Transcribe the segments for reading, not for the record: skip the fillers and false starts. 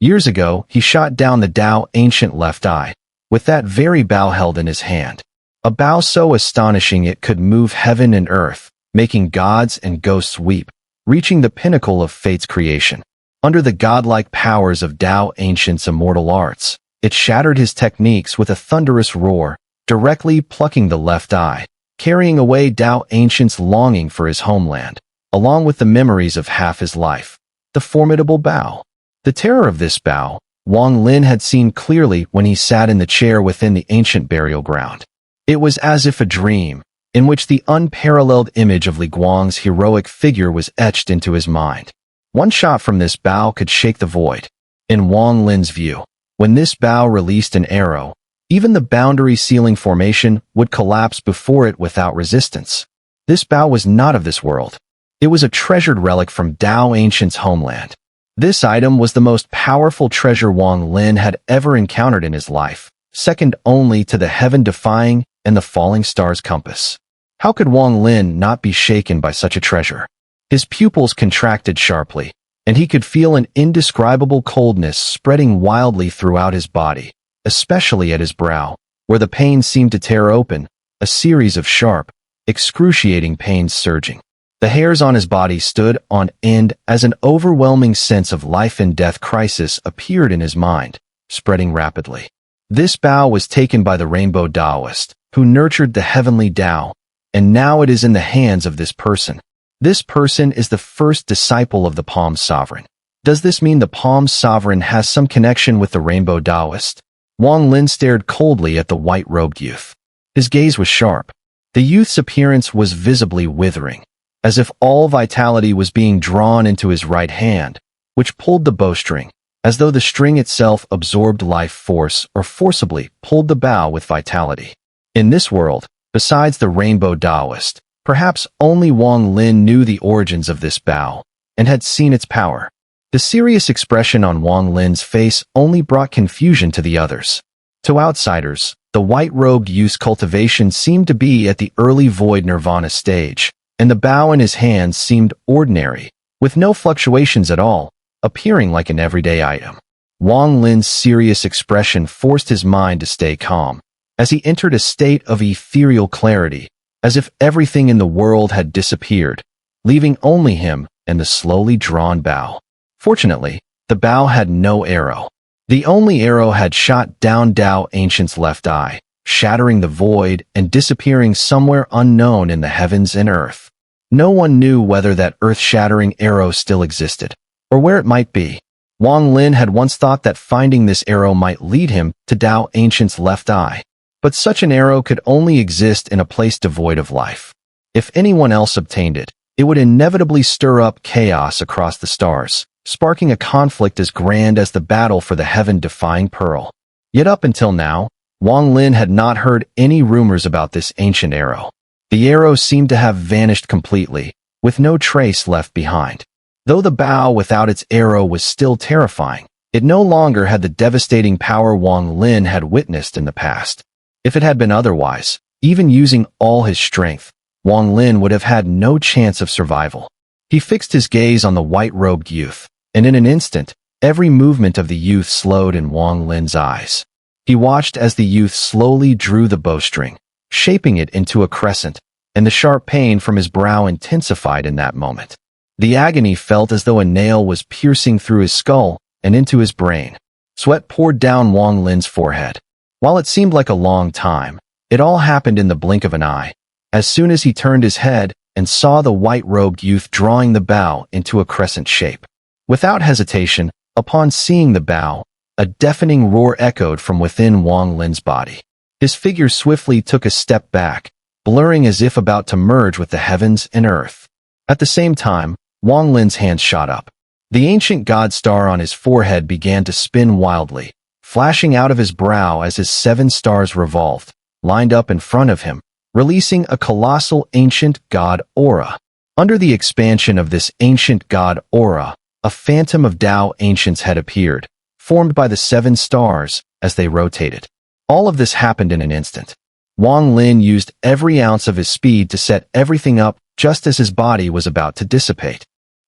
Years ago, he shot down the Tao ancient left eye, with that very bow held in his hand. A bow so astonishing it could move heaven and earth, making gods and ghosts weep, reaching the pinnacle of fate's creation. Under the godlike powers of Tao Ancient's immortal arts, it shattered his techniques with a thunderous roar, directly plucking the left eye, carrying away Tao Ancient's longing for his homeland, along with the memories of half his life. The formidable bow. The terror of this bow, Wang Lin had seen clearly when he sat in the chair within the ancient burial ground. It was as if a dream, in which the unparalleled image of Li Guang's heroic figure was etched into his mind. One shot from this bow could shake the void. In Wang Lin's view, when this bow released an arrow, even the boundary ceiling formation would collapse before it without resistance. This bow was not of this world. It was a treasured relic from Tao Ancient's homeland. This item was the most powerful treasure Wang Lin had ever encountered in his life, second only to the heaven-defying and the falling star's compass. How could Wang Lin not be shaken by such a treasure? His pupils contracted sharply, and he could feel an indescribable coldness spreading wildly throughout his body, especially at his brow, where the pain seemed to tear open, a series of sharp, excruciating pains surging. The hairs on his body stood on end as an overwhelming sense of life and death crisis appeared in his mind, spreading rapidly. This bow was taken by the Rainbow Taoist, who nurtured the heavenly Tao, and now it is in the hands of this person. This person is the first disciple of the Palm Sovereign. Does this mean the Palm Sovereign has some connection with the Rainbow Taoist? Wang Lin stared coldly at the white-robed youth. His gaze was sharp. The youth's appearance was visibly withering, as if all vitality was being drawn into his right hand, which pulled the bowstring, as though the string itself absorbed life force or forcibly pulled the bow with vitality. In this world, besides the Rainbow Taoist, perhaps only Wang Lin knew the origins of this bow and had seen its power. The serious expression on Wang Lin's face only brought confusion to the others. To outsiders, the white-robed youth's cultivation seemed to be at the early void nirvana stage, and the bow in his hands seemed ordinary, with no fluctuations at all, appearing like an everyday item. Wang Lin's serious expression forced his mind to stay calm, as he entered a state of ethereal clarity, as if everything in the world had disappeared, leaving only him and the slowly drawn bow. Fortunately, the bow had no arrow. The only arrow had shot down Tao Ancient's left eye, shattering the void and disappearing somewhere unknown in the heavens and earth. No one knew whether that earth-shattering arrow still existed, or where it might be. Wang Lin had once thought that finding this arrow might lead him to Tao Ancient's left eye, but such an arrow could only exist in a place devoid of life. If anyone else obtained it, it would inevitably stir up chaos across the stars, sparking a conflict as grand as the battle for the heaven-defying pearl. Yet up until now, Wang Lin had not heard any rumors about this ancient arrow. The arrow seemed to have vanished completely, with no trace left behind. Though the bow without its arrow was still terrifying, it no longer had the devastating power Wang Lin had witnessed in the past. If it had been otherwise, even using all his strength, Wang Lin would have had no chance of survival. He fixed his gaze on the white-robed youth, and in an instant, every movement of the youth slowed in Wang Lin's eyes. He watched as the youth slowly drew the bowstring, shaping it into a crescent, and the sharp pain from his brow intensified in that moment. The agony felt as though a nail was piercing through his skull and into his brain. Sweat poured down Wang Lin's forehead. While it seemed like a long time, it all happened in the blink of an eye. As soon as he turned his head and saw the white-robed youth drawing the bow into a crescent shape. Without hesitation, upon seeing the bow, a deafening roar echoed from within Wang Lin's body. His figure swiftly took a step back, blurring as if about to merge with the heavens and earth. At the same time, Wang Lin's hands shot up. The ancient god star on his forehead began to spin wildly, flashing out of his brow as his 7 stars revolved, lined up in front of him, releasing a colossal ancient god aura. Under the expansion of this ancient god aura, a phantom of Tao Ancients had appeared, formed by the 7 stars as they rotated. All of this happened in an instant. Wang Lin used every ounce of his speed to set everything up just as his body was about to dissipate.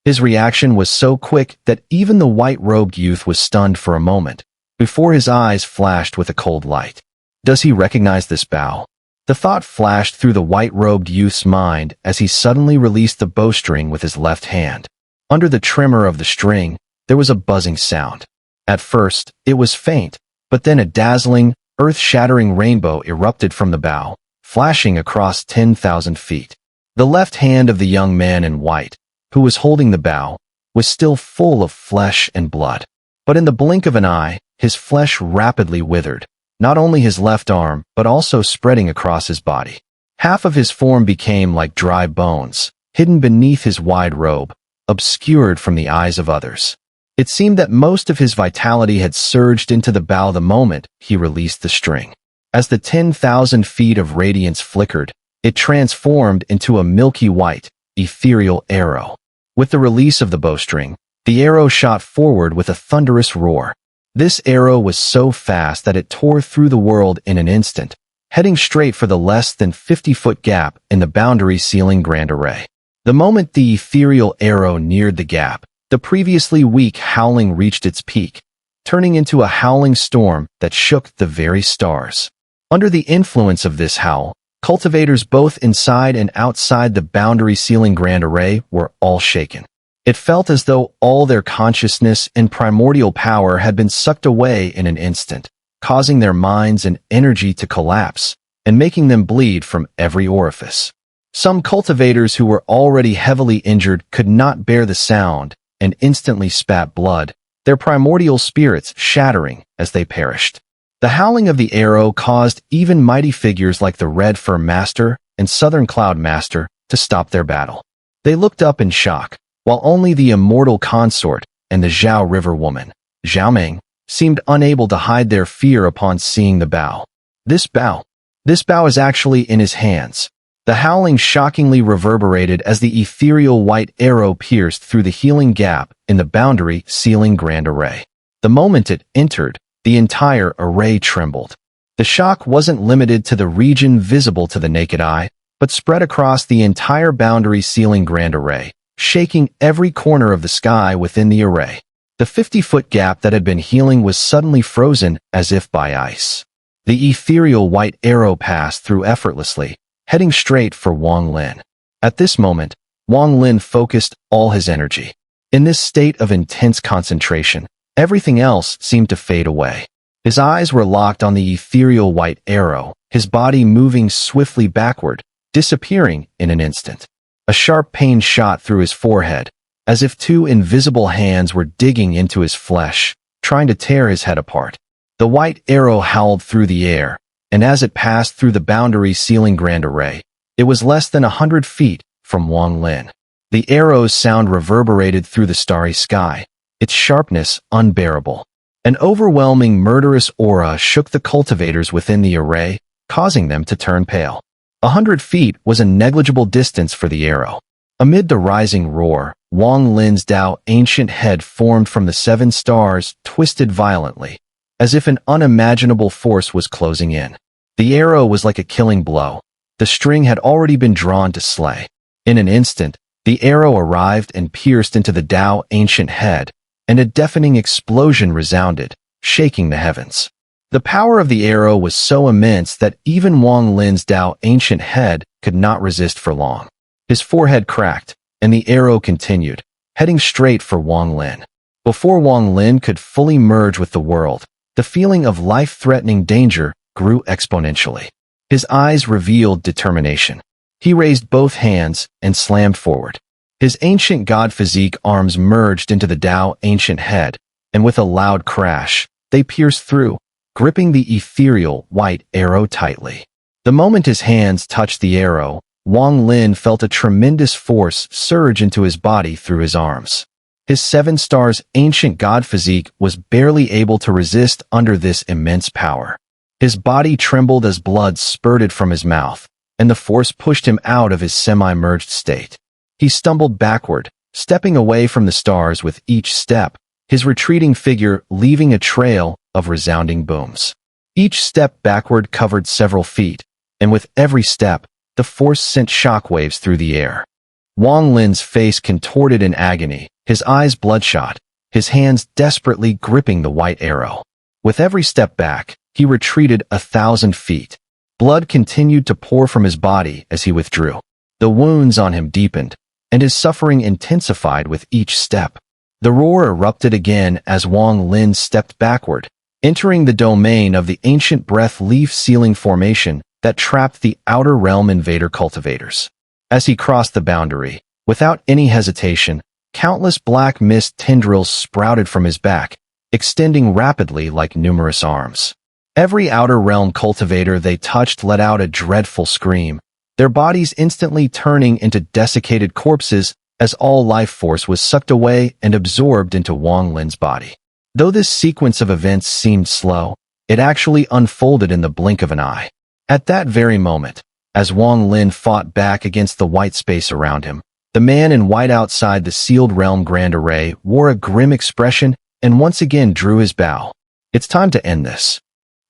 His reaction was so quick that even the white-robed youth was stunned for a moment, before his eyes flashed with a cold light. Does he recognize this bow? The thought flashed through the white-robed youth's mind as he suddenly released the bowstring with his left hand. Under the tremor of the string, there was a buzzing sound. At first, it was faint, but then a dazzling, earth-shattering rainbow erupted from the bow, flashing across 10,000 feet. The left hand of the young man in white, who was holding the bow, was still full of flesh and blood. But in the blink of an eye, his flesh rapidly withered, not only his left arm, but also spreading across his body. Half of his form became like dry bones, hidden beneath his wide robe, obscured from the eyes of others. It seemed that most of his vitality had surged into the bow the moment he released the string. As the 10,000 feet of radiance flickered, it transformed into a milky white, ethereal arrow. With the release of the bowstring, the arrow shot forward with a thunderous roar. This arrow was so fast that it tore through the world in an instant, heading straight for the less than 50-foot gap in the boundary ceiling grand array. The moment the ethereal arrow neared the gap, the previously weak howling reached its peak, turning into a howling storm that shook the very stars. Under the influence of this howl, cultivators both inside and outside the boundary ceiling grand array were all shaken. It felt as though all their consciousness and primordial power had been sucked away in an instant, causing their minds and energy to collapse and making them bleed from every orifice. Some cultivators who were already heavily injured could not bear the sound and instantly spat blood, their primordial spirits shattering as they perished. The howling of the arrow caused even mighty figures like the Red Fur Master and Southern Cloud Master to stop their battle. They looked up in shock, while only the Immortal Consort and the Zhao River Woman, Zhao seemed unable to hide their fear upon seeing the bow. This bow is actually in his hands. The howling shockingly reverberated as the ethereal white arrow pierced through the healing gap in the boundary ceiling grand array. The moment it entered, the entire array trembled. The shock wasn't limited to the region visible to the naked eye, but spread across the entire boundary ceiling grand array, shaking every corner of the sky within the array. The 50-foot gap that had been healing was suddenly frozen as if by ice. The ethereal white arrow passed through effortlessly, heading straight for Wang Lin. At this moment, Wang Lin focused all his energy. In this state of intense concentration, everything else seemed to fade away. His eyes were locked on the ethereal white arrow, his body moving swiftly backward, disappearing in an instant. A sharp pain shot through his forehead, as if two invisible hands were digging into his flesh, trying to tear his head apart. The white arrow howled through the air, and as it passed through the boundary ceiling grand array, it was less than 100 feet from Wang Lin. The arrow's sound reverberated through the starry sky, its sharpness unbearable. An overwhelming murderous aura shook the cultivators within the array, causing them to turn pale. 100 feet was a negligible distance for the arrow. Amid the rising roar, Wang Lin's Tao ancient head formed from the 7 stars twisted violently, as if an unimaginable force was closing in. The arrow was like a killing blow. The string had already been drawn to slay. In an instant, the arrow arrived and pierced into the Tao ancient head, and a deafening explosion resounded, shaking the heavens. The power of the arrow was so immense that even Wang Lin's Tao ancient head could not resist for long. His forehead cracked, and the arrow continued, heading straight for Wang Lin. Before Wang Lin could fully merge with the world, the feeling of life-threatening danger grew exponentially. His eyes revealed determination. He raised both hands and slammed forward. His ancient god physique arms merged into the Tao ancient head, and with a loud crash, they pierced through, gripping the ethereal white arrow tightly. The moment his hands touched the arrow, Wang Lin felt a tremendous force surge into his body through his arms. His 7 stars ancient god physique was barely able to resist under this immense power. His body trembled as blood spurted from his mouth, and the force pushed him out of his semi-merged state. He stumbled backward, stepping away from the stars with each step, his retreating figure leaving a trail of resounding booms. Each step backward covered several feet, and with every step, the force sent shockwaves through the air. Wang Lin's face contorted in agony, his eyes bloodshot, his hands desperately gripping the white arrow. With every step back, he retreated 1,000 feet. Blood continued to pour from his body as he withdrew. The wounds on him deepened, and his suffering intensified with each step. The roar erupted again as Wang Lin stepped backward, entering the domain of the ancient breath-leaf ceiling formation that trapped the outer realm invader cultivators. As he crossed the boundary, without any hesitation, countless black mist tendrils sprouted from his back, extending rapidly like numerous arms. Every outer realm cultivator they touched let out a dreadful scream, their bodies instantly turning into desiccated corpses as all life force was sucked away and absorbed into Wang Lin's body. Though this sequence of events seemed slow, it actually unfolded in the blink of an eye. At that very moment, as Wang Lin fought back against the white space around him, the man in white outside the sealed realm grand array wore a grim expression and once again drew his bow. It's time to end this.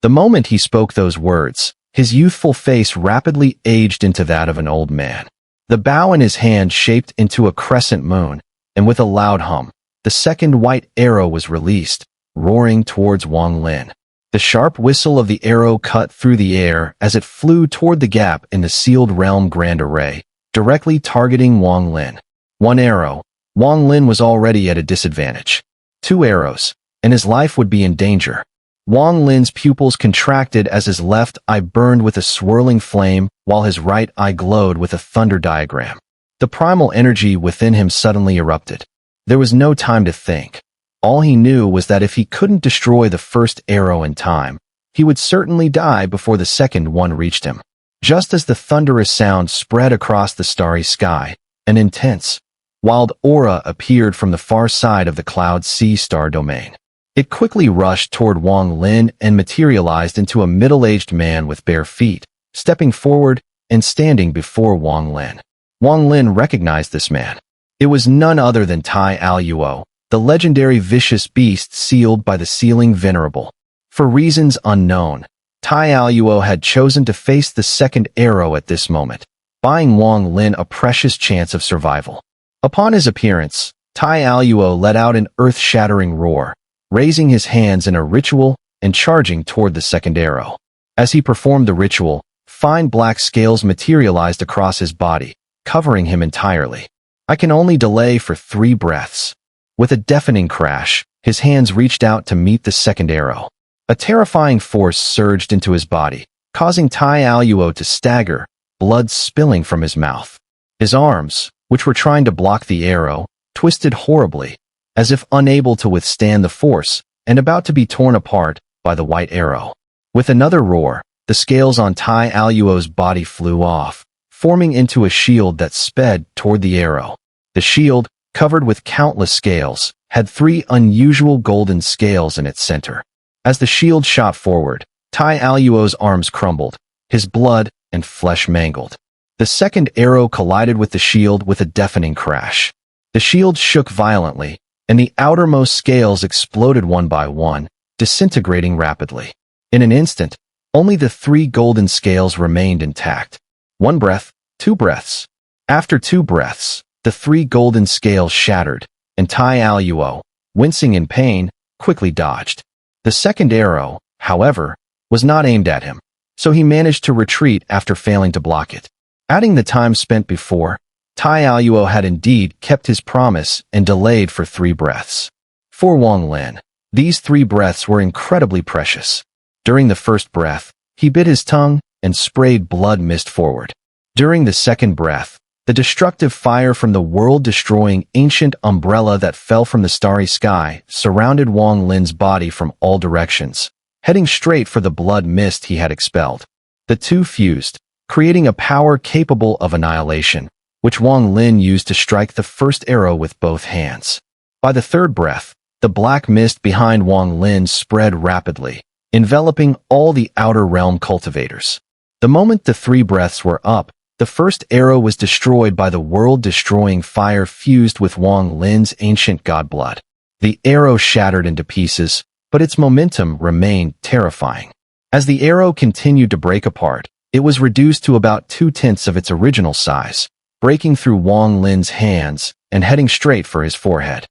The moment he spoke those words, his youthful face rapidly aged into that of an old man. The bow in his hand shaped into a crescent moon, and with a loud hum, the second white arrow was released, roaring towards Wang Lin. The sharp whistle of the arrow cut through the air as it flew toward the gap in the sealed realm grand array, directly targeting Wang Lin. One arrow, Wang Lin was already at a disadvantage. 2 arrows, and his life would be in danger. Wang Lin's pupils contracted as his left eye burned with a swirling flame while his right eye glowed with a thunder diagram. The primal energy within him suddenly erupted. There was no time to think. All he knew was that if he couldn't destroy the first arrow in time, he would certainly die before the second one reached him. Just as the thunderous sound spread across the starry sky, an intense, wild aura appeared from the far side of the Cloud Sea star domain. It quickly rushed toward Wang Lin and materialized into a middle-aged man with bare feet, stepping forward and standing before Wang Lin. Wang Lin recognized this man. It was none other than Tai Aluo, the legendary vicious beast sealed by the sealing venerable. For reasons unknown, Tai Aluo had chosen to face the second arrow at this moment, buying Wang Lin a precious chance of survival. Upon his appearance, Tai Aluo let out an earth-shattering roar, raising his hands in a ritual and charging toward the second arrow. As he performed the ritual, fine black scales materialized across his body, covering him entirely. I can only delay for 3 breaths. With a deafening crash, his hands reached out to meet the second arrow. A terrifying force surged into his body, causing Tai Aluo to stagger, blood spilling from his mouth. His arms, which were trying to block the arrow, twisted horribly, as if unable to withstand the force and about to be torn apart by the white arrow. With another roar, the scales on Tai Aluo's body flew off, forming into a shield that sped toward the arrow. The shield, covered with countless scales, had 3 unusual golden scales in its center. As the shield shot forward, Tai Aluo's arms crumbled, his blood and flesh mangled. The second arrow collided with the shield with a deafening crash. The shield shook violently, and the outermost scales exploded one by one, disintegrating rapidly. In an instant, only the 3 golden scales remained intact. 1 breath, 2 breaths. After 2 breaths, the 3 golden scales shattered, and Tai Aluo, wincing in pain, quickly dodged. The second arrow, however, was not aimed at him, so he managed to retreat after failing to block it. Adding the time spent before, Tai Aluo had indeed kept his promise and delayed for 3 breaths. For Wang Lin, these 3 breaths were incredibly precious. During the first breath, he bit his tongue and sprayed blood mist forward. During the second breath, the destructive fire from the world-destroying ancient umbrella that fell from the starry sky surrounded Wang Lin's body from all directions, heading straight for the blood mist he had expelled. The 2 fused, creating a power capable of annihilation, which Wang Lin used to strike the first arrow with both hands. By the third breath, the black mist behind Wang Lin spread rapidly, enveloping all the outer realm cultivators. The moment the 3 breaths were up, the first arrow was destroyed by the world-destroying fire fused with Wang Lin's ancient god blood. The arrow shattered into pieces, but its momentum remained terrifying. As the arrow continued to break apart, it was reduced to about 2/10 of its original size, breaking through Wang Lin's hands and heading straight for his forehead.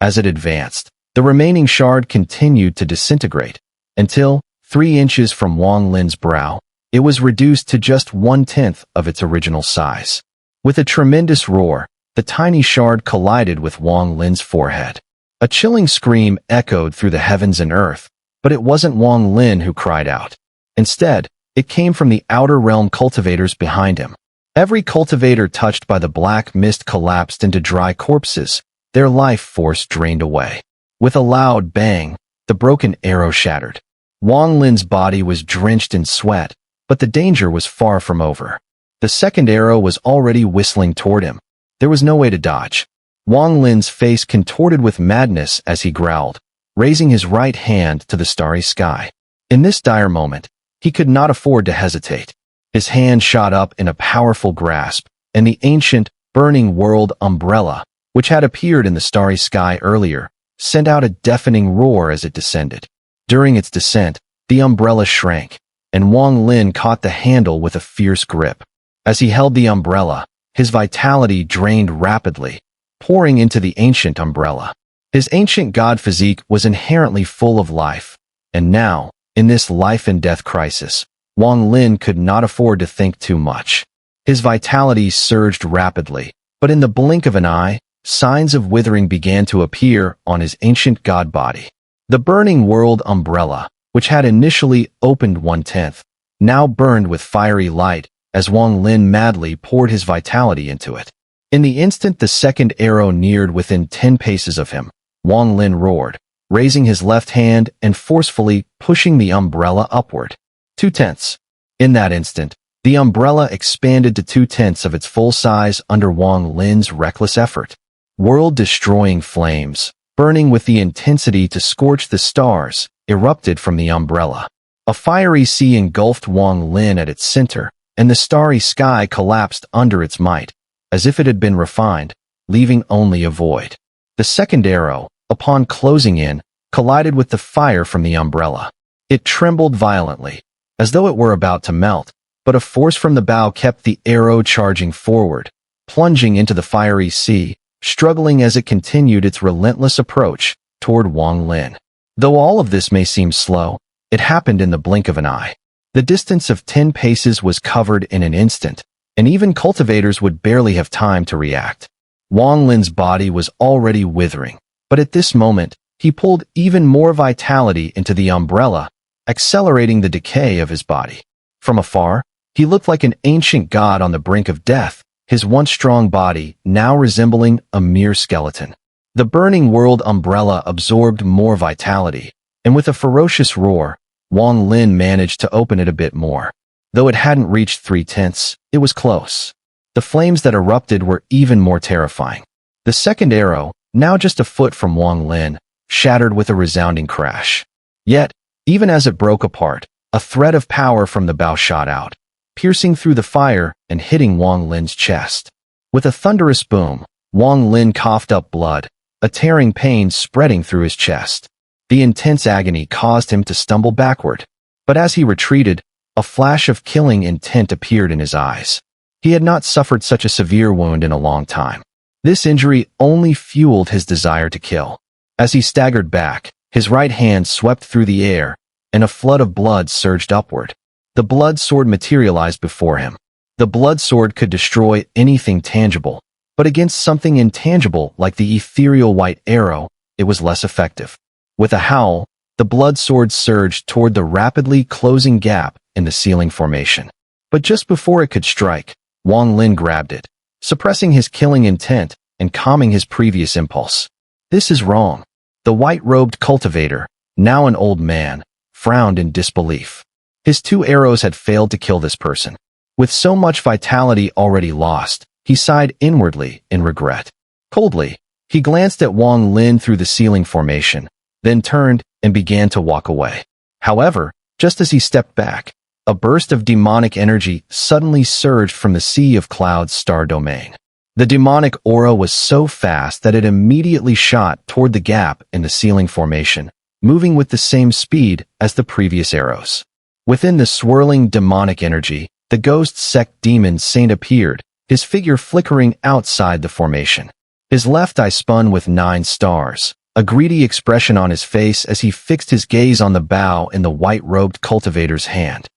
As it advanced, the remaining shard continued to disintegrate until, 3 inches from Wang Lin's brow, it was reduced to just 1/10 of its original size. With a tremendous roar, the tiny shard collided with Wang Lin's forehead. A chilling scream echoed through the heavens and earth, but it wasn't Wang Lin who cried out. Instead, it came from the outer realm cultivators behind him. Every cultivator touched by the black mist collapsed into dry corpses, their life force drained away. With a loud bang, the broken arrow shattered. Wang Lin's body was drenched in sweat, but the danger was far from over. The second arrow was already whistling toward him. There was no way to dodge. Wang Lin's face contorted with madness as he growled, raising his right hand to the starry sky. In this dire moment, he could not afford to hesitate. His hand shot up in a powerful grasp, and the ancient, burning world umbrella, which had appeared in the starry sky earlier, sent out a deafening roar as it descended. During its descent, the umbrella shrank, and Wang Lin caught the handle with a fierce grip. As he held the umbrella, his vitality drained rapidly, pouring into the ancient umbrella. His ancient god physique was inherently full of life, and now, in this life-and-death crisis, Wang Lin could not afford to think too much. His vitality surged rapidly, but in the blink of an eye, signs of withering began to appear on his ancient god body. The burning world umbrella, which had initially opened 1/10, now burned with fiery light as Wang Lin madly poured his vitality into it. In the instant the second arrow neared within 10 paces of him, Wang Lin roared, raising his left hand and forcefully pushing the umbrella upward. 2/10. In that instant, the umbrella expanded to 2/10 of its full size under Wang Lin's reckless effort. World-destroying flames, burning with the intensity to scorch the stars, erupted from the umbrella. A fiery sea engulfed Wang Lin at its center, and the starry sky collapsed under its might, as if it had been refined, leaving only a void. The second arrow, upon closing in, collided with the fire from the umbrella. It trembled violently, as though it were about to melt, but a force from the bow kept the arrow charging forward, plunging into the fiery sea, struggling as it continued its relentless approach toward Wang Lin. Though all of this may seem slow, it happened in the blink of an eye. The distance of 10 paces was covered in an instant, and even cultivators would barely have time to react. Wang Lin's body was already withering, but at this moment, he pulled even more vitality into the umbrella, accelerating the decay of his body. From afar, he looked like an ancient god on the brink of death, his once strong body now resembling a mere skeleton. The burning world umbrella absorbed more vitality, and with a ferocious roar, Wang Lin managed to open it a bit more. Though it hadn't reached 3/10, it was close. The flames that erupted were even more terrifying. The second arrow, now just a foot from Wang Lin, shattered with a resounding crash. Yet, even as it broke apart, a thread of power from the bow shot out, piercing through the fire and hitting Wang Lin's chest. With a thunderous boom, Wang Lin coughed up blood, a tearing pain spreading through his chest. The intense agony caused him to stumble backward, but as he retreated, a flash of killing intent appeared in his eyes. He had not suffered such a severe wound in a long time. This injury only fueled his desire to kill. As he staggered back, his right hand swept through the air, and a flood of blood surged upward. The blood sword materialized before him. The blood sword could destroy anything tangible, but against something intangible like the ethereal white arrow, it was less effective. With a howl, the blood sword surged toward the rapidly closing gap in the ceiling formation. But just before it could strike, Wang Lin grabbed it, suppressing his killing intent and calming his previous impulse. This is wrong. The white-robed cultivator, now an old man, frowned in disbelief. His 2 arrows had failed to kill this person. With so much vitality already lost, he sighed inwardly in regret. Coldly, he glanced at Wang Lin through the ceiling formation, then turned and began to walk away. However, just as he stepped back, a burst of demonic energy suddenly surged from the Sea of Clouds star domain. The demonic aura was so fast that it immediately shot toward the gap in the ceiling formation, moving with the same speed as the previous arrows. Within the swirling demonic energy, the ghost sect demon saint appeared, his figure flickering outside the formation. His left eye spun with 9 stars, a greedy expression on his face as he fixed his gaze on the bow in the white-robed cultivator's hand.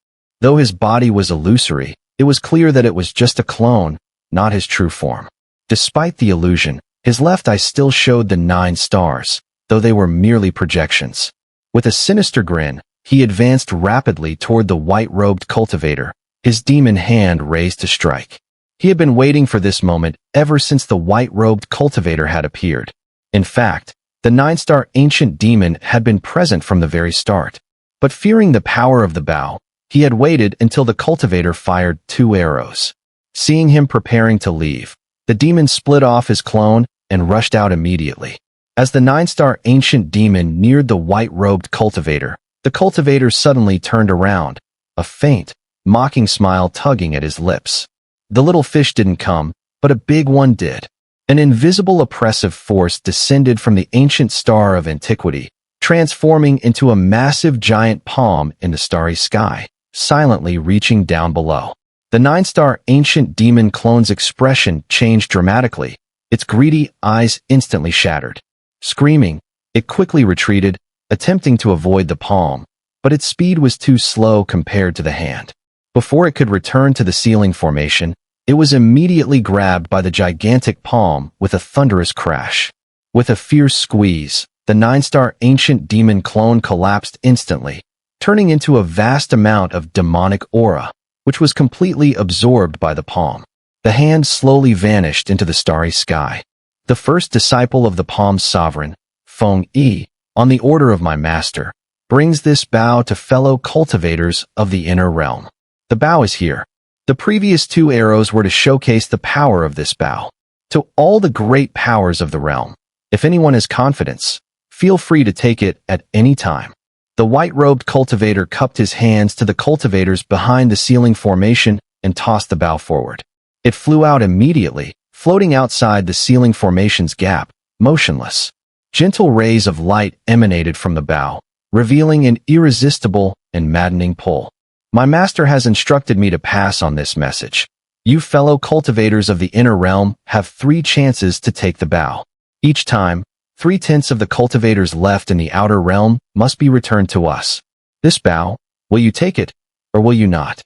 Though his body was illusory, it was clear that it was just a clone, not his true form. Despite the illusion, his left eye still showed the 9 stars, though they were merely projections. With a sinister grin, he advanced rapidly toward the white-robed cultivator, his demon hand raised to strike. He had been waiting for this moment ever since the white-robed cultivator had appeared. In fact, the 9-star ancient demon had been present from the very start. But fearing the power of the bow, he had waited until the cultivator fired 2 arrows. Seeing him preparing to leave, the demon split off his clone and rushed out immediately. As the 9-star ancient demon neared the white-robed cultivator, the cultivator suddenly turned around, a faint, mocking smile tugging at his lips. The little fish didn't come, but a big one did. An invisible oppressive force descended from the ancient star of antiquity, transforming into a massive giant palm in the starry sky, silently reaching down below. The 9-star ancient demon clone's expression changed dramatically, its greedy eyes instantly shattered. Screaming, it quickly retreated, attempting to avoid the palm, but its speed was too slow compared to the hand. Before it could return to the ceiling formation, it was immediately grabbed by the gigantic palm with a thunderous crash. With a fierce squeeze, the 9-star ancient demon clone collapsed instantly, turning into a vast amount of demonic aura, which was completely absorbed by the palm. The hand slowly vanished into the starry sky. The first disciple of the palm's sovereign, Feng Yi, on the order of my master, brings this bow to fellow cultivators of the inner realm. The bow is here. The previous 2 arrows were to showcase the power of this bow. To all the great powers of the realm, if anyone has confidence, feel free to take it at any time. The white-robed cultivator cupped his hands to the cultivators behind the ceiling formation and tossed the bow forward. It flew out immediately, floating outside the ceiling formation's gap, motionless. Gentle rays of light emanated from the bow, revealing an irresistible and maddening pull. My master has instructed me to pass on this message. You fellow cultivators of the inner realm have 3 chances to take the bow. Each time, 3/10 of the cultivators left in the outer realm must be returned to us. This bow, will you take it, or will you not?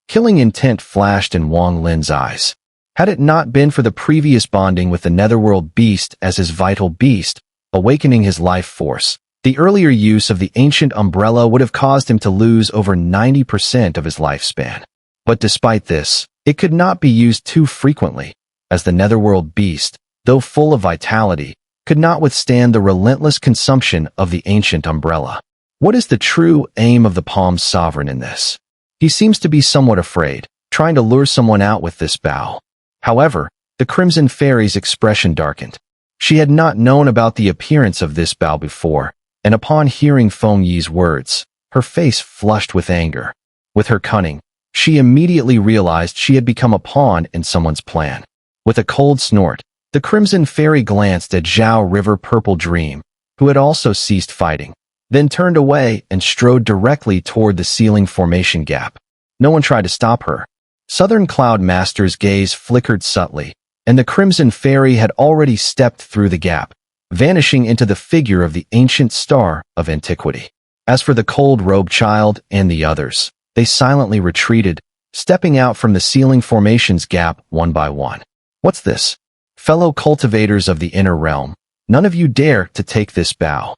Killing intent flashed in Wang Lin's eyes. Had it not been for the previous bonding with the netherworld beast as his vital beast, awakening his life force, the earlier use of the ancient umbrella would have caused him to lose over 90% of his lifespan. But despite this, it could not be used too frequently, as the netherworld beast, though full of vitality, could not withstand the relentless consumption of the ancient umbrella. What is the true aim of the palm's sovereign in this? He seems to be somewhat afraid, trying to lure someone out with this bow. However, the Crimson Fairy's expression darkened. She had not known about the appearance of this bow before, and upon hearing Feng Yi's words, her face flushed with anger. With her cunning, she immediately realized she had become a pawn in someone's plan. With a cold snort, the Crimson Fairy glanced at Zhao River Purple Dream, who had also ceased fighting, then turned away and strode directly toward the ceiling formation gap. No one tried to stop her. Southern Cloud Master's gaze flickered subtly, and the Crimson Fairy had already stepped through the gap, vanishing into the figure of the ancient star of antiquity. As for the cold-robed child and the others, they silently retreated, stepping out from the ceiling formation's gap one by one. What's this? Fellow cultivators of the inner realm, none of you dare to take this bow.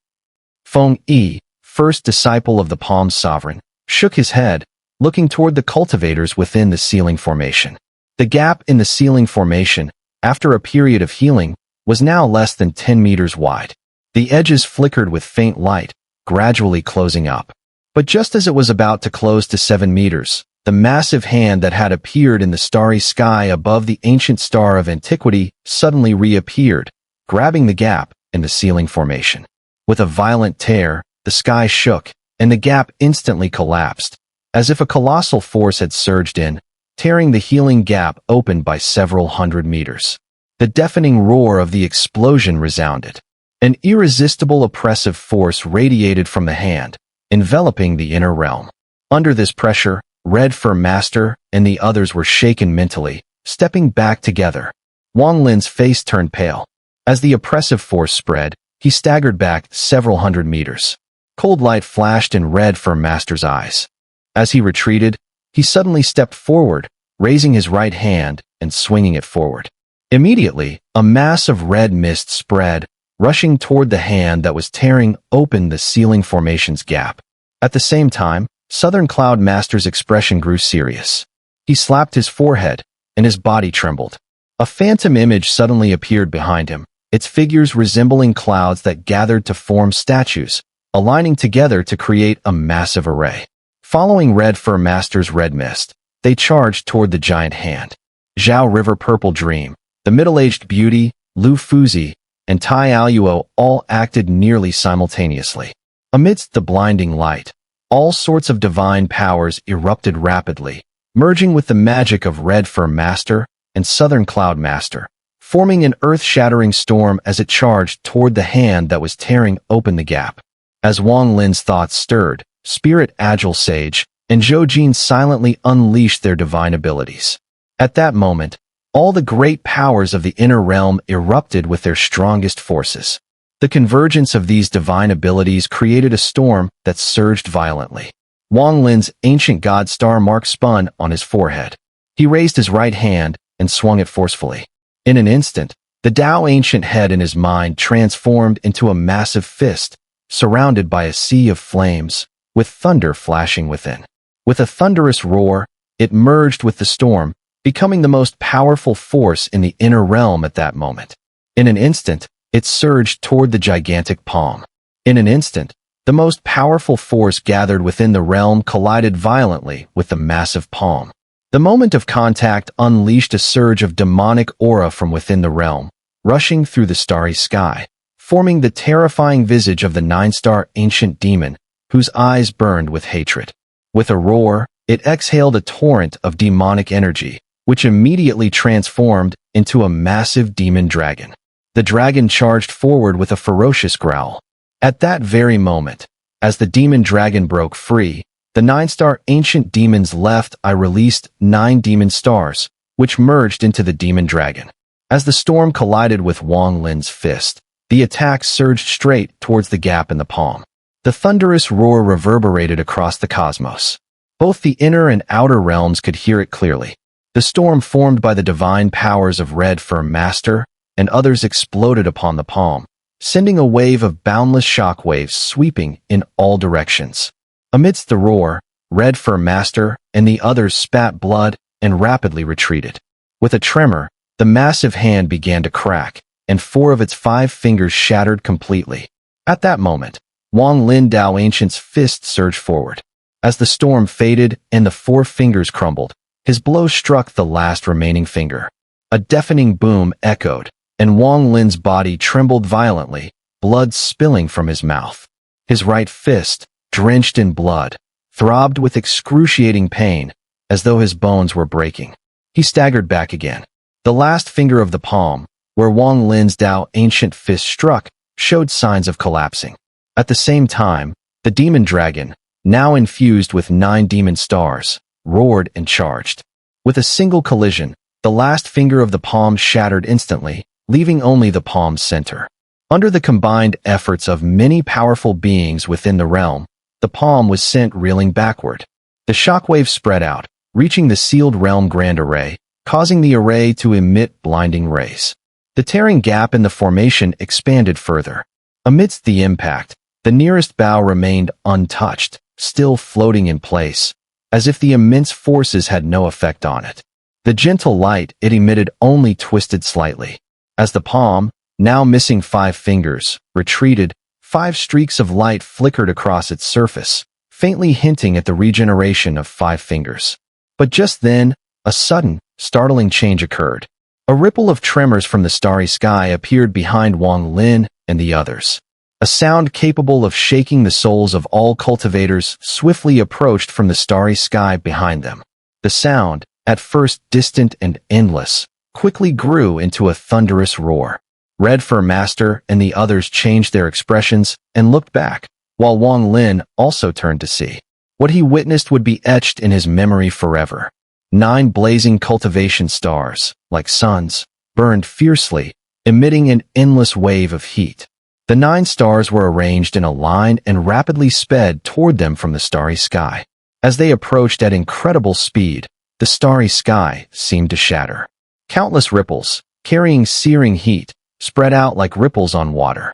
Feng Yi, first disciple of the palm's sovereign, shook his head, looking toward the cultivators within the ceiling formation. The gap in the ceiling formation, after a period of healing, was now less than 10 meters wide. The edges flickered with faint light, gradually closing up. But just as it was about to close to 7 meters, the massive hand that had appeared in the starry sky above the ancient star of antiquity suddenly reappeared, grabbing the gap in the ceiling formation. With a violent tear, the sky shook, and the gap instantly collapsed, as if a colossal force had surged in, tearing the healing gap open by several hundred meters. The deafening roar of the explosion resounded. An irresistible oppressive force radiated from the hand, enveloping the inner realm. Under this pressure, Red Fur Master and the others were shaken mentally, stepping back together. Wang Lin's face turned pale. As the oppressive force spread, he staggered back several hundred meters. Cold light flashed in Red Fur Master's eyes. As he retreated, he suddenly stepped forward, raising his right hand and swinging it forward. Immediately, a mass of red mist spread, rushing toward the hand that was tearing open the ceiling formation's gap. At the same time, Southern Cloud Master's expression grew serious. He slapped his forehead, and his body trembled. A phantom image suddenly appeared behind him, its figures resembling clouds that gathered to form statues, aligning together to create a massive array. Following Red Fur Master's red mist, they charged toward the giant hand. Zhao River Purple Dream, the middle-aged beauty, Lu Fuzi, and Tai Aluo all acted nearly simultaneously. Amidst the blinding light, all sorts of divine powers erupted rapidly, merging with the magic of Red Fur Master and Southern Cloud Master, forming an earth-shattering storm as it charged toward the hand that was tearing open the gap. As Wang Lin's thoughts stirred, Spirit Agile Sage and Zhou Jin silently unleashed their divine abilities. At that moment, all the great powers of the inner realm erupted with their strongest forces. The convergence of these divine abilities created a storm that surged violently. Wang Lin's ancient god star mark spun on his forehead. He raised his right hand and swung it forcefully. In an instant, the Tao ancient head in his mind transformed into a massive fist, surrounded by a sea of flames, with thunder flashing within. With a thunderous roar, it merged with the storm, becoming the most powerful force in the inner realm at that moment. In an instant, it surged toward the gigantic palm. In an instant, the most powerful force gathered within the realm collided violently with the massive palm. The moment of contact unleashed a surge of demonic aura from within the realm, rushing through the starry sky, forming the terrifying visage of the nine-star ancient demon, whose eyes burned with hatred. With a roar, it exhaled a torrent of demonic energy, which immediately transformed into a massive demon dragon. The dragon charged forward with a ferocious growl. At that very moment, as the demon dragon broke free, the nine-star ancient demon's left eye released 9 demon stars, which merged into the demon dragon. As the storm collided with Wang Lin's fist, the attack surged straight towards the gap in the palm. The thunderous roar reverberated across the cosmos. Both the inner and outer realms could hear it clearly. The storm formed by the divine powers of Red Fur Master and others exploded upon the palm, sending a wave of boundless shockwaves sweeping in all directions. Amidst the roar, Red Fur Master and the others spat blood and rapidly retreated. With a tremor, the massive hand began to crack, and 4 of its 5 fingers shattered completely. At that moment, Wang Lin Tao Ancient's fist surged forward. As the storm faded and the 4 fingers crumbled, his blow struck the last remaining finger. A deafening boom echoed, and Wang Lin's body trembled violently, blood spilling from his mouth. His right fist, drenched in blood, throbbed with excruciating pain, as though his bones were breaking. He staggered back again. The last finger of the palm, where Wang Lin's Tao Ancient fist struck, showed signs of collapsing. At the same time, the demon dragon, now infused with 9 demon stars, roared and charged. With a single collision, the last finger of the palm shattered instantly, leaving only the palm's center. Under the combined efforts of many powerful beings within the realm, the palm was sent reeling backward. The shockwave spread out, reaching the sealed realm grand array, causing the array to emit blinding rays. The tearing gap in the formation expanded further. Amidst the impact, the nearest bow remained untouched, still floating in place, as if the immense forces had no effect on it. The gentle light it emitted only twisted slightly. As the palm, now missing 5 fingers, retreated, 5 streaks of light flickered across its surface, faintly hinting at the regeneration of 5 fingers. But just then, a sudden, startling change occurred. A ripple of tremors from the starry sky appeared behind Wang Lin and the others. A sound capable of shaking the souls of all cultivators swiftly approached from the starry sky behind them. The sound, at first distant and endless, quickly grew into a thunderous roar. Red Fur Master and the others changed their expressions and looked back, while Wang Lin also turned to see. What he witnessed would be etched in his memory forever. 9 blazing cultivation stars, like suns, burned fiercely, emitting an endless wave of heat. The 9 stars were arranged in a line and rapidly sped toward them from the starry sky. As they approached at incredible speed, the starry sky seemed to shatter. Countless ripples, carrying searing heat, spread out like ripples on water.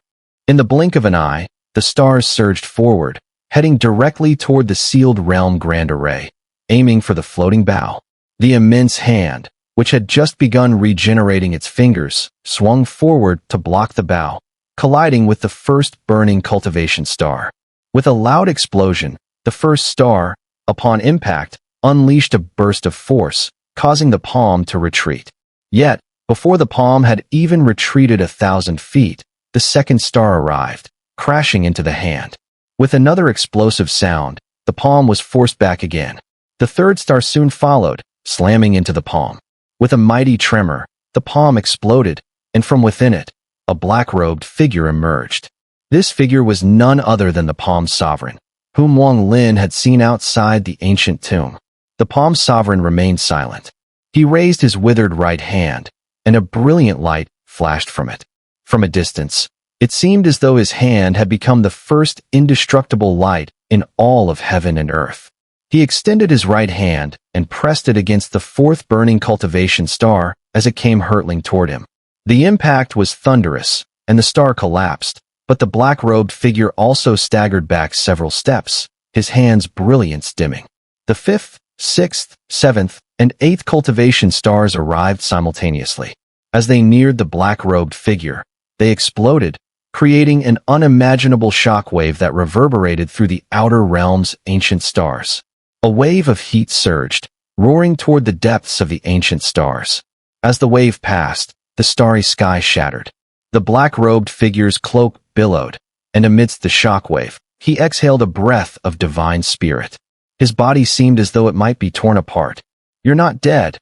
In the blink of an eye, the stars surged forward, heading directly toward the sealed realm grand array, aiming for the floating bow. The immense hand, which had just begun regenerating its fingers, swung forward to block the bow, colliding with the first burning cultivation star. With a loud explosion, the first star, upon impact, unleashed a burst of force, causing the palm to retreat. Yet, before the palm had even retreated 1,000 feet, the second star arrived, crashing into the hand. With another explosive sound, the palm was forced back again. The third star soon followed, slamming into the palm. With a mighty tremor, the palm exploded, and from within it, a black-robed figure emerged. This figure was none other than the Palm Sovereign, whom Wang Lin had seen outside the ancient tomb. The Palm Sovereign remained silent. He raised his withered right hand, and a brilliant light flashed from it. From a distance, it seemed as though his hand had become the first indestructible light in all of heaven and earth. He extended his right hand and pressed it against the fourth burning cultivation star as it came hurtling toward him. The impact was thunderous, and the star collapsed, but the black-robed figure also staggered back several steps, his hand's brilliance dimming. The 5th, 6th, 7th, and 8th cultivation stars arrived simultaneously. As they neared the black-robed figure, they exploded, creating an unimaginable shockwave that reverberated through the outer realm's ancient stars. A wave of heat surged, roaring toward the depths of the ancient stars. As the wave passed, the starry sky shattered. The black-robed figure's cloak billowed, and amidst the shockwave, he exhaled a breath of divine spirit. His body seemed as though it might be torn apart. "You're not dead."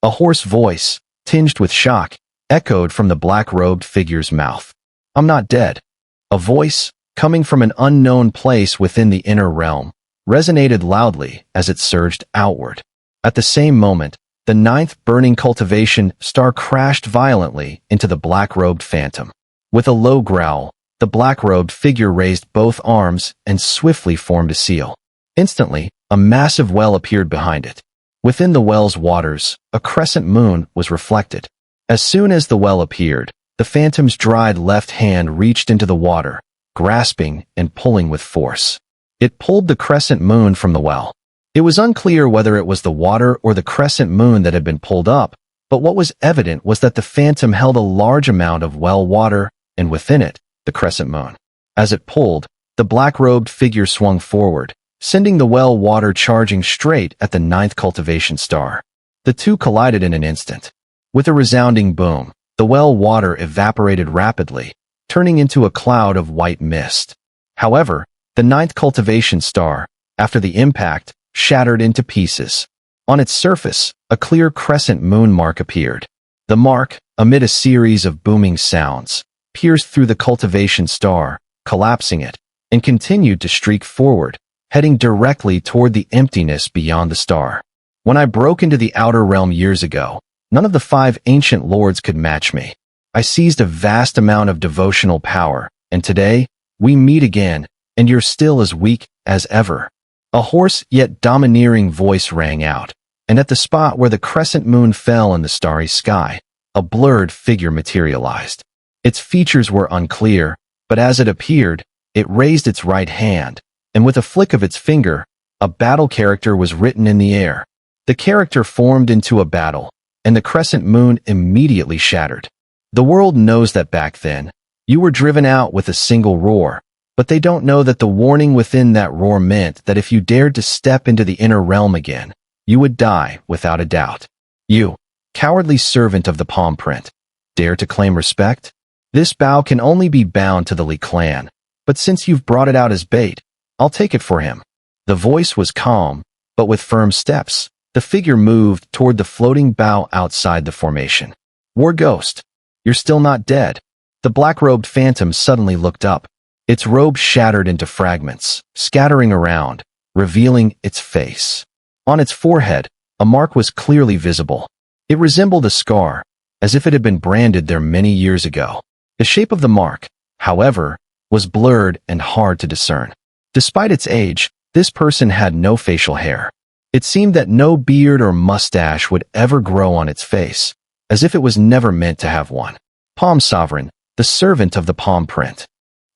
A hoarse voice, tinged with shock, echoed from the black-robed figure's mouth. "I'm not dead." A voice, coming from an unknown place within the inner realm, resonated loudly as it surged outward. At the same moment, the 9th burning cultivation star crashed violently into the black-robed phantom. With a low growl, the black-robed figure raised both arms and swiftly formed a seal. Instantly, a massive well appeared behind it. Within the well's waters, a crescent moon was reflected. As soon as the well appeared, the phantom's dried left hand reached into the water, grasping and pulling with force. It pulled the crescent moon from the well. It was unclear whether it was the water or the crescent moon that had been pulled up, but what was evident was that the phantom held a large amount of well water, and within it, the crescent moon. As it pulled, the black-robed figure swung forward, sending the well water charging straight at the 9th cultivation star. The two collided in an instant. With a resounding boom, the well water evaporated rapidly, turning into a cloud of white mist. However, the 9th cultivation star, after the impact, shattered into pieces. On its surface, a clear crescent moon mark appeared. The mark, amid a series of booming sounds, pierced through the cultivation star, collapsing it, and continued to streak forward, heading directly toward the emptiness beyond the star. When I broke into the outer realm years ago, none of the 5 ancient lords could match me. I seized a vast amount of devotional power, and today, we meet again, and you're still as weak as ever. A hoarse yet domineering voice rang out, and at the spot where the crescent moon fell in the starry sky, a blurred figure materialized. Its features were unclear, but as it appeared, it raised its right hand, and with a flick of its finger, a battle character was written in the air. The character formed into a battle, and the crescent moon immediately shattered. The world knows that back then, you were driven out with a single roar, but they don't know that the warning within that roar meant that if you dared to step into the inner realm again, you would die without a doubt. You, cowardly servant of the palm print, dare to claim respect? This bow can only be bound to the Li clan, but since you've brought it out as bait, I'll take it for him. The voice was calm, but with firm steps, the figure moved toward the floating bow outside the formation. War Ghost, you're still not dead. The black-robed phantom suddenly looked up. Its robe shattered into fragments, scattering around, revealing its face. On its forehead, a mark was clearly visible. It resembled a scar, as if it had been branded there many years ago. The shape of the mark, however, was blurred and hard to discern. Despite its age, this person had no facial hair. It seemed that no beard or mustache would ever grow on its face, as if it was never meant to have one. Palm Sovereign, the servant of the palm print.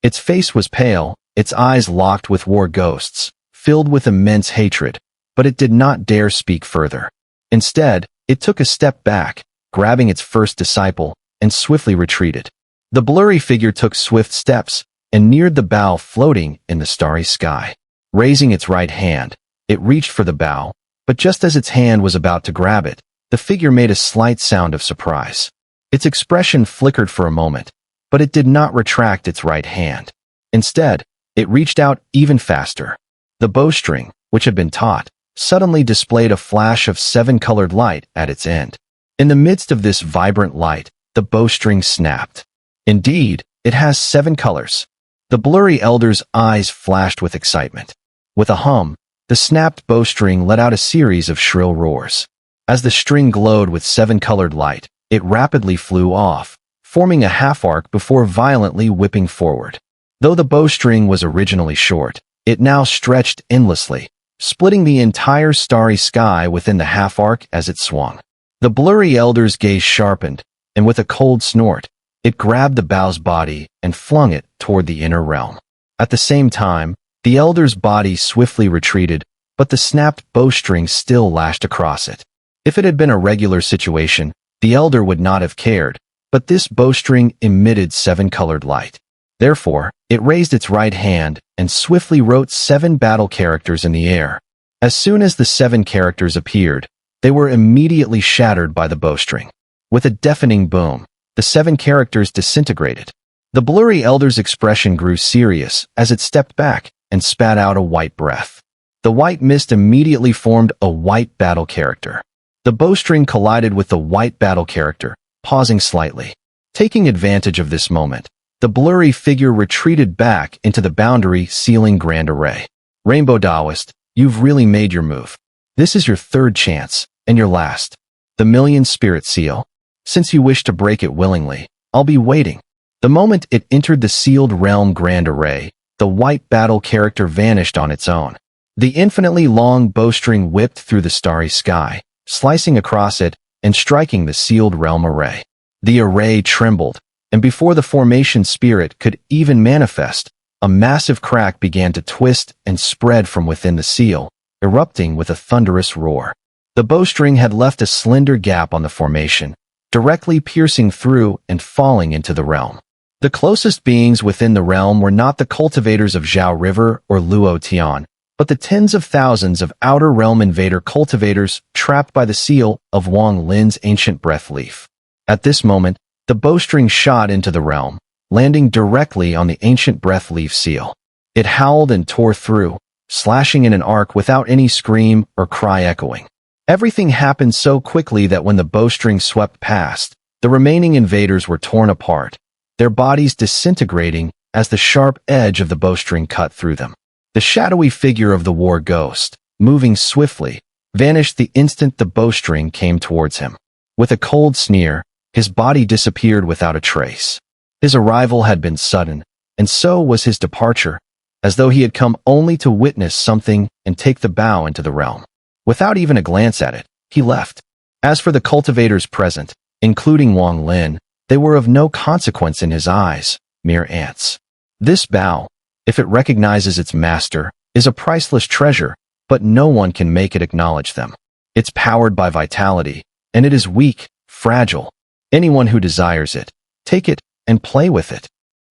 Its face was pale, its eyes locked with war ghosts, filled with immense hatred, but it did not dare speak further. Instead, it took a step back, grabbing its first disciple, and swiftly retreated. The blurry figure took swift steps and neared the bow floating in the starry sky. Raising its right hand, it reached for the bow, but just as its hand was about to grab it, the figure made a slight sound of surprise. Its expression flickered for a moment, but it did not retract its right hand. Instead, it reached out even faster. The bowstring, which had been taut, suddenly displayed a flash of 7-colored light at its end. In the midst of this vibrant light, the bowstring snapped. Indeed, it has 7 colors. The blurry elder's eyes flashed with excitement. With a hum, the snapped bowstring let out a series of shrill roars. As the string glowed with 7-colored light, it rapidly flew off, forming a half-arc before violently whipping forward. Though the bowstring was originally short, it now stretched endlessly, splitting the entire starry sky within the half-arc as it swung. The blurry elder's gaze sharpened, and with a cold snort, it grabbed the bow's body and flung it toward the inner realm. At the same time, the elder's body swiftly retreated, but the snapped bowstring still lashed across it. If it had been a regular situation, the elder would not have cared, but this bowstring emitted 7-colored light. Therefore, it raised its right hand and swiftly wrote 7 battle characters in the air. As soon as the 7 characters appeared, they were immediately shattered by the bowstring. With a deafening boom, the 7 characters disintegrated. The blurry elder's expression grew serious as it stepped back and spat out a white breath. The white mist immediately formed a white battle character. The bowstring collided with the white battle character, pausing slightly. Taking advantage of this moment, the blurry figure retreated back into the boundary sealing grand array. Rainbow Taoist, you've really made your move. This is your 3rd chance, and your last. The Million Spirit Seal. Since you wish to break it willingly, I'll be waiting. The moment it entered the sealed realm grand array, the white battle character vanished on its own. The infinitely long bowstring whipped through the starry sky, slicing across it and striking the sealed realm array. The array trembled, and before the formation spirit could even manifest, a massive crack began to twist and spread from within the seal, erupting with a thunderous roar. The bowstring had left a slender gap on the formation, directly piercing through and falling into the realm. The closest beings within the realm were not the cultivators of Zhao River or Luo Tian, but the tens of thousands of outer realm invader cultivators trapped by the seal of Wang Lin's ancient breath leaf. At this moment, the bowstring shot into the realm, landing directly on the ancient breath leaf seal. It howled and tore through, slashing in an arc without any scream or cry echoing. Everything happened so quickly that when the bowstring swept past, the remaining invaders were torn apart, their bodies disintegrating as the sharp edge of the bowstring cut through them. The shadowy figure of the war ghost, moving swiftly, vanished the instant the bowstring came towards him. With a cold sneer, his body disappeared without a trace. His arrival had been sudden, and so was his departure, as though he had come only to witness something and take the bow into the realm. Without even a glance at it, he left. As for the cultivators present, including Wang Lin, they were of no consequence in his eyes, mere ants. This bow, if it recognizes its master, is a priceless treasure, but no one can make it acknowledge them. It's powered by vitality, and it is weak, fragile. Anyone who desires it, take it and play with it.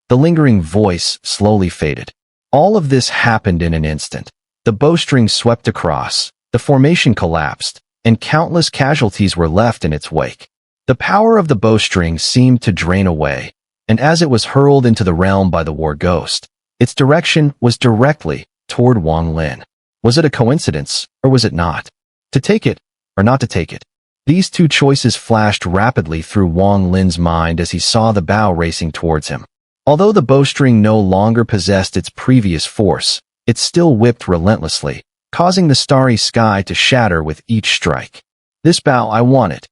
The lingering voice slowly faded. All of this happened in an instant. The bowstring swept across, the formation collapsed, and countless casualties were left in its wake. The power of the bowstring seemed to drain away, and as it was hurled into the realm by the war ghost, its direction was directly toward Wang Lin. Was it a coincidence, or was it not? To take it, or not to take it? These two choices flashed rapidly through Wang Lin's mind as he saw the bow racing towards him. Although the bowstring no longer possessed its previous force, it still whipped relentlessly, causing the starry sky to shatter with each strike. This bow, I want it.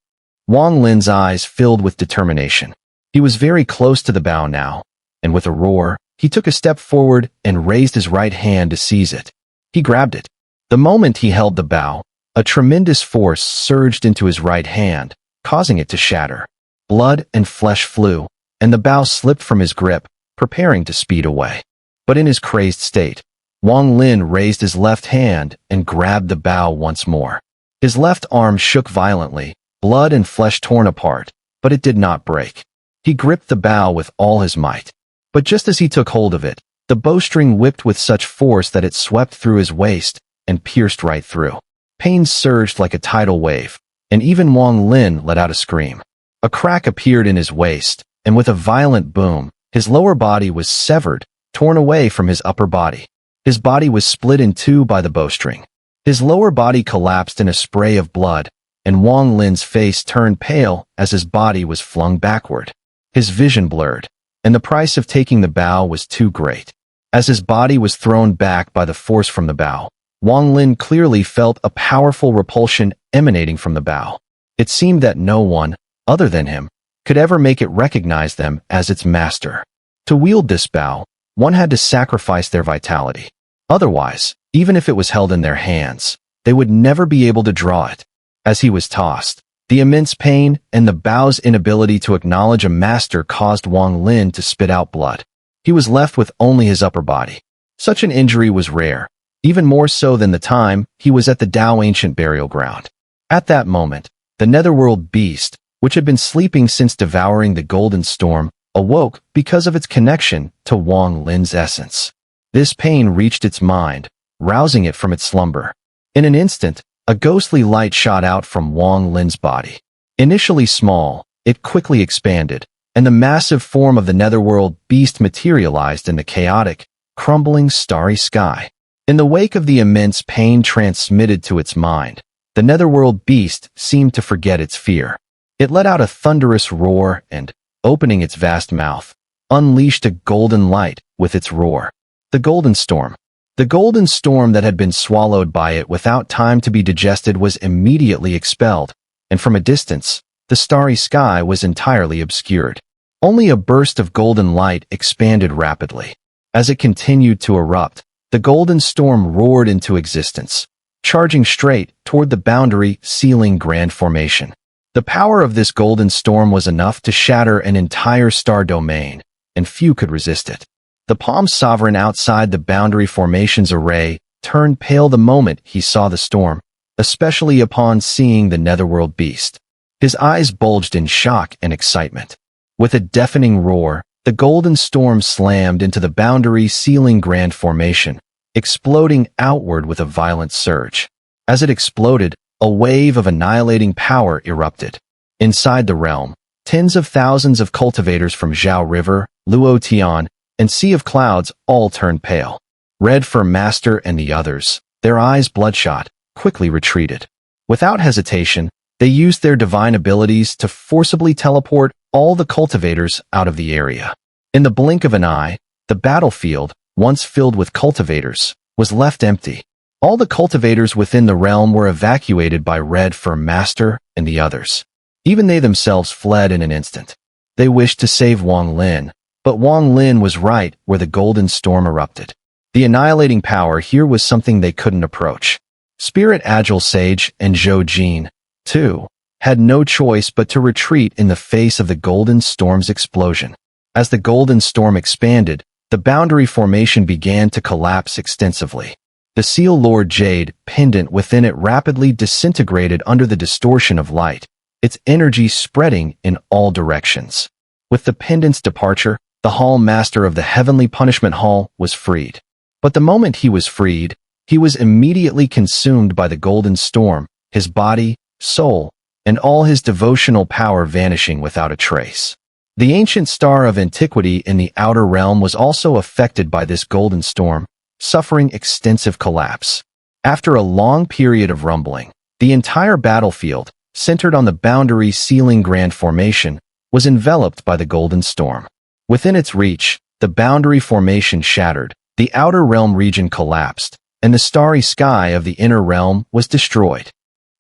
Wang Lin's eyes filled with determination. He was very close to the bow now, and with a roar, he took a step forward and raised his right hand to seize it. He grabbed it. The moment he held the bow, a tremendous force surged into his right hand, causing it to shatter. Blood and flesh flew, and the bow slipped from his grip, preparing to speed away. But in his crazed state, Wang Lin raised his left hand and grabbed the bow once more. His left arm shook violently, blood and flesh torn apart, but it did not break. He gripped the bow with all his might. But just as he took hold of it, the bowstring whipped with such force that it swept through his waist and pierced right through. Pain surged like a tidal wave, and even Wang Lin let out a scream. A crack appeared in his waist, and with a violent boom, his lower body was severed, torn away from his upper body. His body was split in two by the bowstring. His lower body collapsed in a spray of blood, and Wang Lin's face turned pale as his body was flung backward. His vision blurred, and the price of taking the bow was too great. As his body was thrown back by the force from the bow, Wang Lin clearly felt a powerful repulsion emanating from the bow. It seemed that no one, other than him, could ever make it recognize them as its master. To wield this bow, one had to sacrifice their vitality. Otherwise, even if it was held in their hands, they would never be able to draw it. As he was tossed, the immense pain and the bow's inability to acknowledge a master caused Wang Lin to spit out blood. He was left with only his upper body. Such an injury was rare, even more so than the time he was at the Dao ancient burial ground. At that moment, the netherworld beast, which had been sleeping since devouring the golden storm, awoke because of its connection to Wang Lin's essence. This pain reached its mind, rousing it from its slumber. In an instant, a ghostly light shot out from Wang Lin's body. Initially small, it quickly expanded, and the massive form of the netherworld beast materialized in the chaotic, crumbling starry sky. In the wake of the immense pain transmitted to its mind, the netherworld beast seemed to forget its fear. It let out a thunderous roar and, opening its vast mouth, unleashed a golden light with its roar. The golden storm. The golden storm that had been swallowed by it without time to be digested was immediately expelled, and from a distance, the starry sky was entirely obscured. Only a burst of golden light expanded rapidly. As it continued to erupt, the golden storm roared into existence, charging straight toward the boundary sealing grand formation. The power of this golden storm was enough to shatter an entire star domain, and few could resist it. The Palm Sovereign outside the boundary formation's array turned pale the moment he saw the storm, especially upon seeing the netherworld beast. His eyes bulged in shock and excitement. With a deafening roar, the golden storm slammed into the boundary sealing grand formation, exploding outward with a violent surge. As it exploded, a wave of annihilating power erupted. Inside the realm, tens of thousands of cultivators from Zhao River, Luo Tian, and Sea of Clouds all turned pale. Red Fur Master and the others, their eyes bloodshot, quickly retreated. Without hesitation, they used their divine abilities to forcibly teleport all the cultivators out of the area. In the blink of an eye, the battlefield, once filled with cultivators, was left empty. All the cultivators within the realm were evacuated by Red Fur Master and the others. Even they themselves fled in an instant. They wished to save Wang Lin, but Wang Lin was right where the golden storm erupted. The annihilating power here was something they couldn't approach. Spirit Agile Sage and Zhou Jin, too, had no choice but to retreat in the face of the golden storm's explosion. As the golden storm expanded, the boundary formation began to collapse extensively. The Seal Lord Jade pendant within it rapidly disintegrated under the distortion of light, its energy spreading in all directions. With the pendant's departure, the Hall Master of the Heavenly Punishment Hall was freed. But the moment he was freed, he was immediately consumed by the golden storm, his body, soul, and all his devotional power vanishing without a trace. The ancient star of antiquity in the outer realm was also affected by this golden storm, suffering extensive collapse. After a long period of rumbling, the entire battlefield, centered on the boundary sealing grand formation, was enveloped by the golden storm. Within its reach, the boundary formation shattered, the outer realm region collapsed, and the starry sky of the inner realm was destroyed.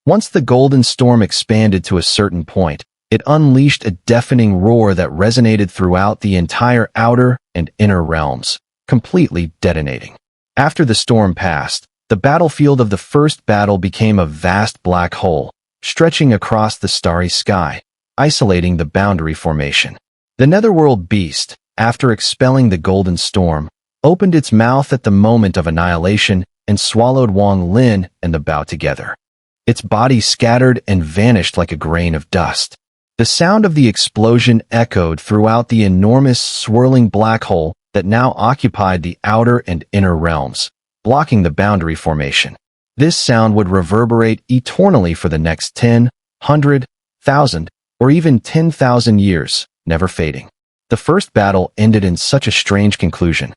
Once the golden storm expanded to a certain point, it unleashed a deafening roar that resonated throughout the entire outer and inner realms, completely detonating. After the storm passed, the battlefield of the first battle became a vast black hole, stretching across the starry sky, isolating the boundary formation. The Netherworld beast, after expelling the golden storm, opened its mouth at the moment of annihilation and swallowed Wang Lin and the Bao together. Its body scattered and vanished like a grain of dust. The sound of the explosion echoed throughout the enormous swirling black hole that now occupied the outer and inner realms, blocking the boundary formation. This sound would reverberate eternally for the next 10, 100, 1,000, or even 10,000 years, never fading. The first battle ended in such a strange conclusion.